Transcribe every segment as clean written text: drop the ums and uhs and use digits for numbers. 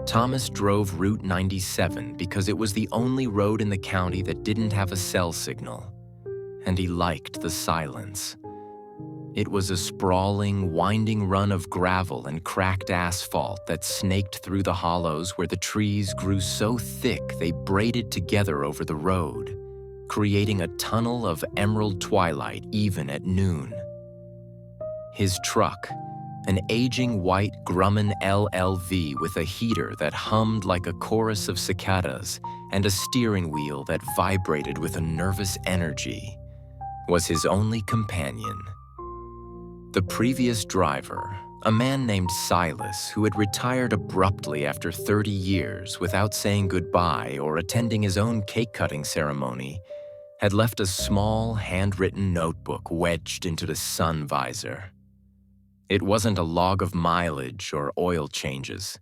Thomas drove Route 97 because it was the only road in the county that didn't have a cell signal, and he liked the silence. It was a sprawling, winding run of gravel and cracked asphalt that snaked through the hollows where the trees grew so thick they braided together over the road, creating a tunnel of emerald twilight even at noon. His truck, an aging white Grumman LLV with a heater that hummed like a chorus of cicadas and a steering wheel that vibrated with a nervous energy, was his only companion. The previous driver, a man named Silas, who had retired abruptly after 30 years without saying goodbye or attending his own cake-cutting ceremony, had left a small, handwritten notebook wedged into the sun visor. It wasn't a log of mileage or oil changes.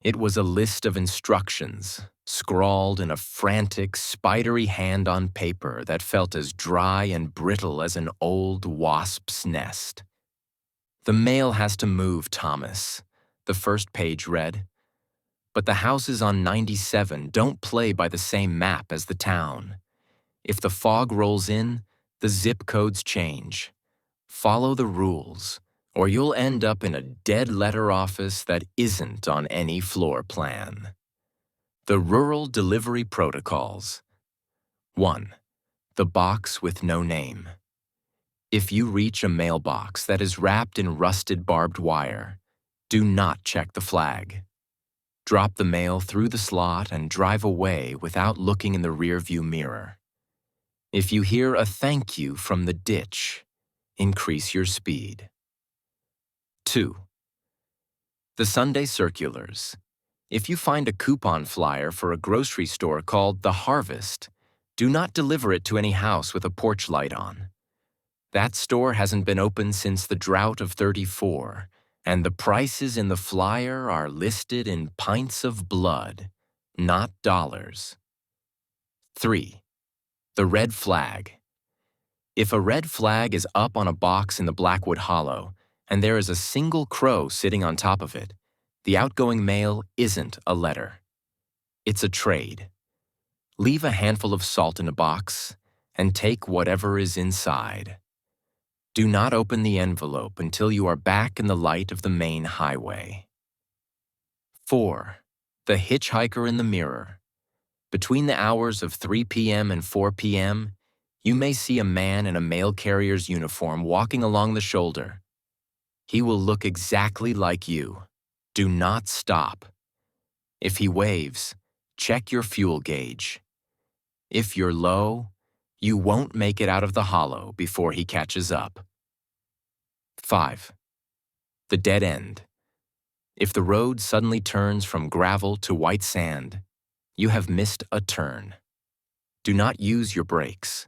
It was a list of instructions, scrawled in a frantic, spidery hand on paper that felt as dry and brittle as an old wasp's nest. "The mail has to move, Thomas," the first page read. "But the houses on 97 don't play by the same map as the town. If the fog rolls in, the zip codes change. Follow the rules, or you'll end up in a dead letter office that isn't on any floor plan." The Rural Delivery Protocols. 1. The box with no name. If you reach a mailbox that is wrapped in rusted barbed wire, do not check the flag. Drop the mail through the slot and drive away without looking in the rearview mirror. If you hear a thank you from the ditch, increase your speed. 2. The Sunday Circulars. If you find a coupon flyer for a grocery store called The Harvest, do not deliver it to any house with a porch light on. That store hasn't been open since the drought of '34, and the prices in the flyer are listed in pints of blood, not dollars. 3. The red flag. If a red flag is up on a box in the Blackwood Hollow, and there is a single crow sitting on top of it, the outgoing mail isn't a letter. It's a trade. Leave a handful of salt in a box and take whatever is inside. Do not open the envelope until you are back in the light of the main highway. 4. The hitchhiker in the mirror. Between the hours of 3 p.m. and 4 p.m., you may see a man in a mail carrier's uniform walking along the shoulder. He will look exactly like you. Do not stop. If he waves, check your fuel gauge. If you're low, you won't make it out of the hollow before he catches up. 5. The dead end. If the road suddenly turns from gravel to white sand, you have missed a turn. Do not use your brakes.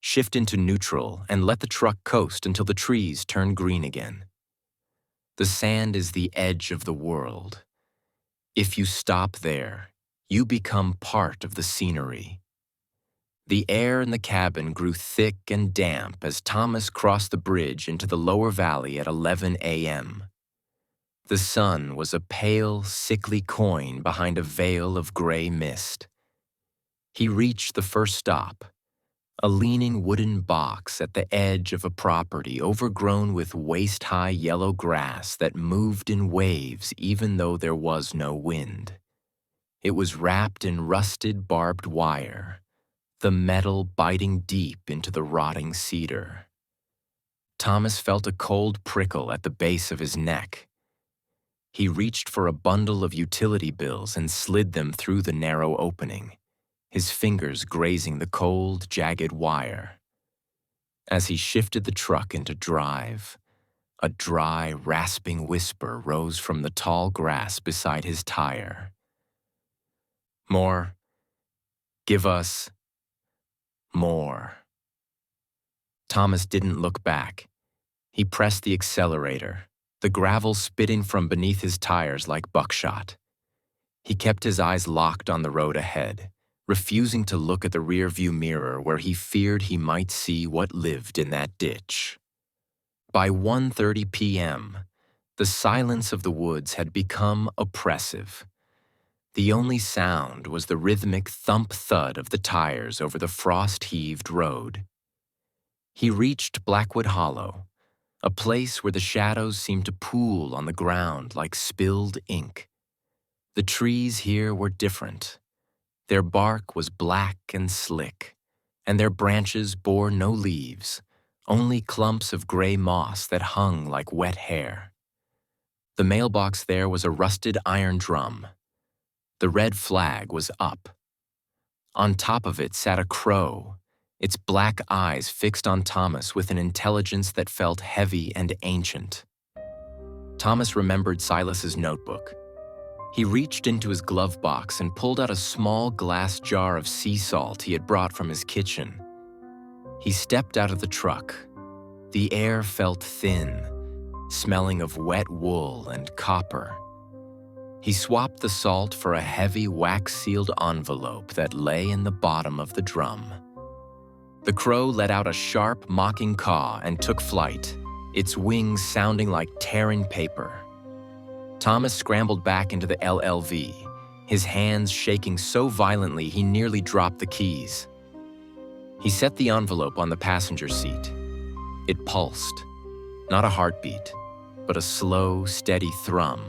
Shift into neutral and let the truck coast until the trees turn green again. The sand is the edge of the world. If you stop there, you become part of the scenery. The air in the cabin grew thick and damp as Thomas crossed the bridge into the lower valley at 11 a.m. The sun was a pale, sickly coin behind a veil of gray mist. He reached the first stop, a leaning wooden box at the edge of a property overgrown with waist-high yellow grass that moved in waves even though there was no wind. It was wrapped in rusted barbed wire, the metal biting deep into the rotting cedar. Thomas felt a cold prickle at the base of his neck. He reached for a bundle of utility bills and slid them through the narrow opening, his fingers grazing the cold, jagged wire. As he shifted the truck into drive, a dry, rasping whisper rose from the tall grass beside his tire. "More. Give us more." Thomas didn't look back. He pressed the accelerator, the gravel spitting from beneath his tires like buckshot. He kept his eyes locked on the road ahead, refusing to look at the rearview mirror where he feared he might see what lived in that ditch. By 1:30 p.m., The silence of the woods had become oppressive. The only sound was the rhythmic thump-thud of the tires over the frost-heaved road. He reached Blackwood Hollow, a place where the shadows seemed to pool on the ground like spilled ink. The trees here were different. Their bark was black and slick, and their branches bore no leaves, only clumps of gray moss that hung like wet hair. The mailbox there was a rusted iron drum. The red flag was up. On top of it sat a crow, its black eyes fixed on Thomas with an intelligence that felt heavy and ancient. Thomas remembered Silas's notebook. He reached into his glove box and pulled out a small glass jar of sea salt he had brought from his kitchen. He stepped out of the truck. The air felt thin, smelling of wet wool and copper. He swapped the salt for a heavy wax-sealed envelope that lay in the bottom of the drum. The crow let out a sharp, mocking caw and took flight, its wings sounding like tearing paper. Thomas scrambled back into the LLV, his hands shaking so violently he nearly dropped the keys. He set the envelope on the passenger seat. It pulsed, not a heartbeat, but a slow, steady thrum,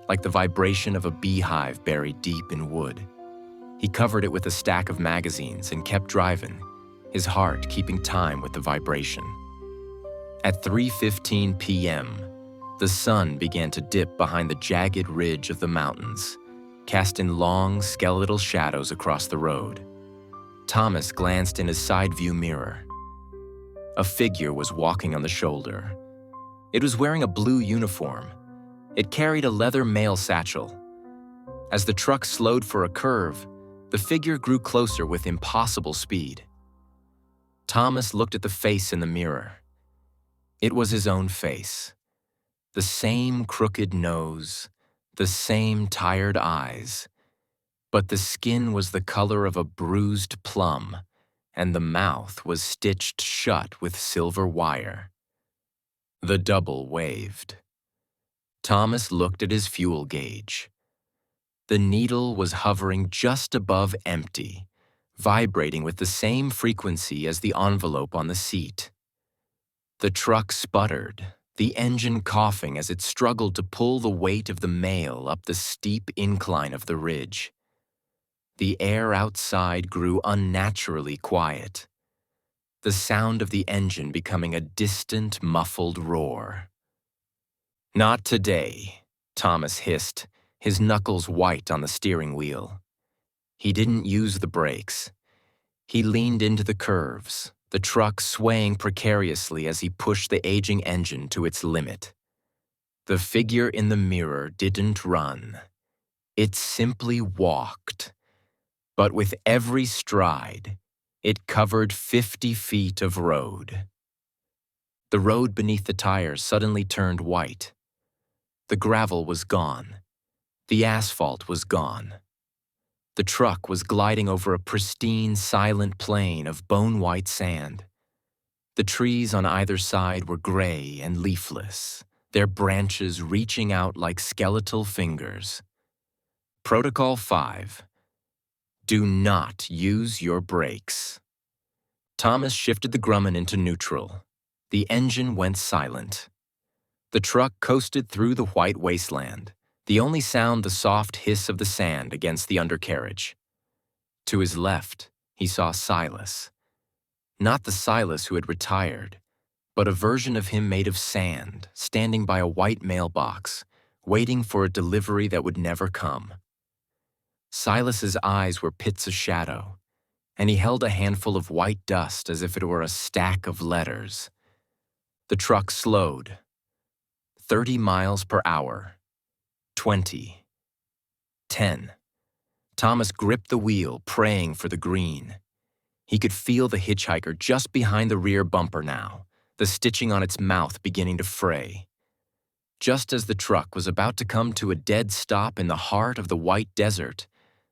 like the vibration of a beehive buried deep in wood. He covered it with a stack of magazines and kept driving, his heart keeping time with the vibration. At 3:15 p.m., the sun began to dip behind the jagged ridge of the mountains, casting long, skeletal shadows across the road. Thomas glanced in his side view mirror. A figure was walking on the shoulder. It was wearing a blue uniform. It carried a leather mail satchel. As the truck slowed for a curve, the figure grew closer with impossible speed. Thomas looked at the face in the mirror. It was his own face. The same crooked nose, the same tired eyes, but the skin was the color of a bruised plum, and the mouth was stitched shut with silver wire. The double waved. Thomas looked at his fuel gauge. The needle was hovering just above empty, vibrating with the same frequency as the envelope on the seat. The truck sputtered, the engine coughing as it struggled to pull the weight of the mail up the steep incline of the ridge. The air outside grew unnaturally quiet, the sound of the engine becoming a distant, muffled roar. "Not today," Thomas hissed, his knuckles white on the steering wheel. He didn't use the brakes. He leaned into the curves, the truck swaying precariously as he pushed the aging engine to its limit. The figure in the mirror didn't run. It simply walked. But with every stride, it covered 50 feet of road. The road beneath the tires suddenly turned white. The gravel was gone. The asphalt was gone. The truck was gliding over a pristine, silent plain of bone-white sand. The trees on either side were gray and leafless, their branches reaching out like skeletal fingers. Protocol 5. Do not use your brakes. Thomas shifted the Grumman into neutral. The engine went silent. The truck coasted through the white wasteland, the only sound the soft hiss of the sand against the undercarriage. To his left, he saw Silas. Not the Silas who had retired, but a version of him made of sand, standing by a white mailbox, waiting for a delivery that would never come. Silas's eyes were pits of shadow, and he held a handful of white dust as if it were a stack of letters. The truck slowed. 30 miles per hour. 20. 10. Thomas gripped the wheel, praying for the green. He could feel the hitchhiker just behind the rear bumper now, the stitching on its mouth beginning to fray. Just as the truck was about to come to a dead stop in the heart of the white desert,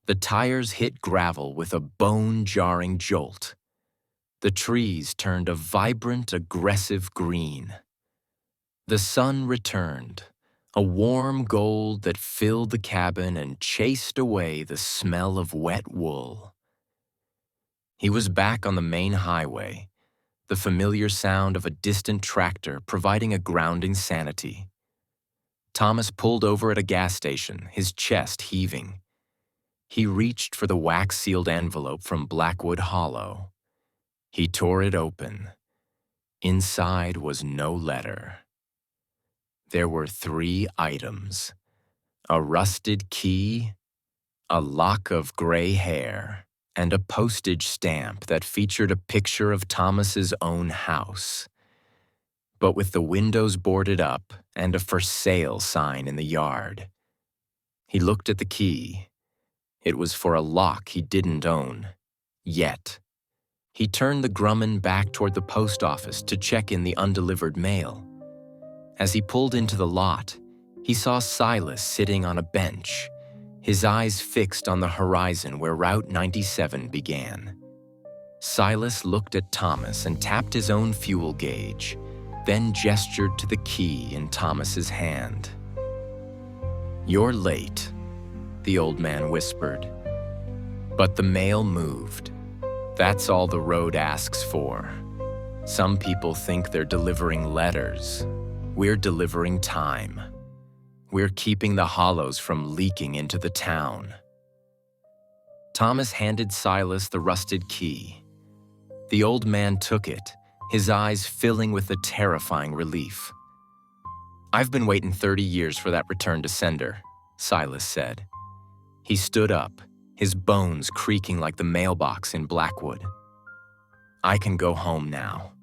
the tires hit gravel with a bone-jarring jolt. The trees turned a vibrant, aggressive green. The sun returned, a warm gold that filled the cabin and chased away the smell of wet wool. He was back on the main highway, the familiar sound of a distant tractor providing a grounding sanity. Thomas pulled over at a gas station, his chest heaving. He reached for the wax-sealed envelope from Blackwood Hollow. He tore it open. Inside was no letter. There were 3 items: a rusted key, a lock of gray hair, and a postage stamp that featured a picture of Thomas's own house, but with the windows boarded up and a for sale sign in the yard. He looked at the key. It was for a lock he didn't own, yet. He turned the Grumman back toward the post office to check in the undelivered mail. As he pulled into the lot, he saw Silas sitting on a bench, his eyes fixed on the horizon where Route 97 began. Silas looked at Thomas and tapped his own fuel gauge, then gestured to the key in Thomas's hand. "You're late," the old man whispered. "But the mail moved. That's all the road asks for. Some people think they're delivering letters. We're delivering time. We're keeping the hollows from leaking into the town." Thomas handed Silas the rusted key. The old man took it, his eyes filling with a terrifying relief. "I've been waiting 30 years for that return to sender," Silas said. He stood up, his bones creaking like the mailbox in Blackwood. "I can go home now.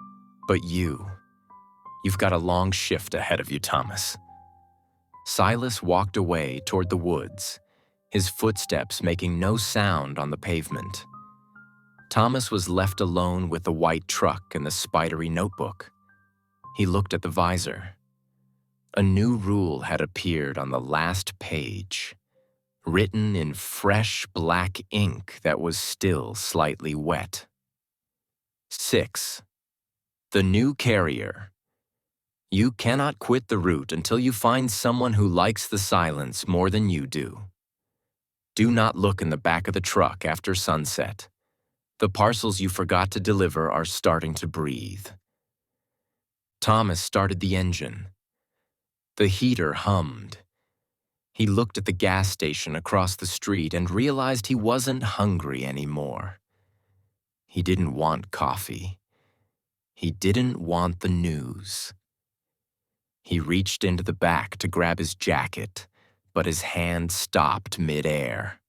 But you've got a long shift ahead of you, Thomas." Silas walked away toward the woods, his footsteps making no sound on the pavement. Thomas was left alone with the white truck and the spidery notebook. He looked at the visor. A new rule had appeared on the last page, written in fresh black ink that was still slightly wet. 6. The new carrier. You cannot quit the route until you find someone who likes the silence more than you do. Do not look in the back of the truck after sunset. The parcels you forgot to deliver are starting to breathe. Thomas started the engine. The heater hummed. He looked at the gas station across the street and realized he wasn't hungry anymore. He didn't want coffee. He didn't want the news. He reached into the back to grab his jacket, but his hand stopped mid-air.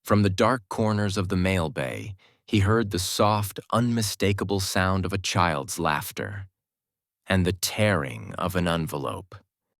From the dark corners of the mail bay, he heard the soft, unmistakable sound of a child's laughter and the tearing of an envelope.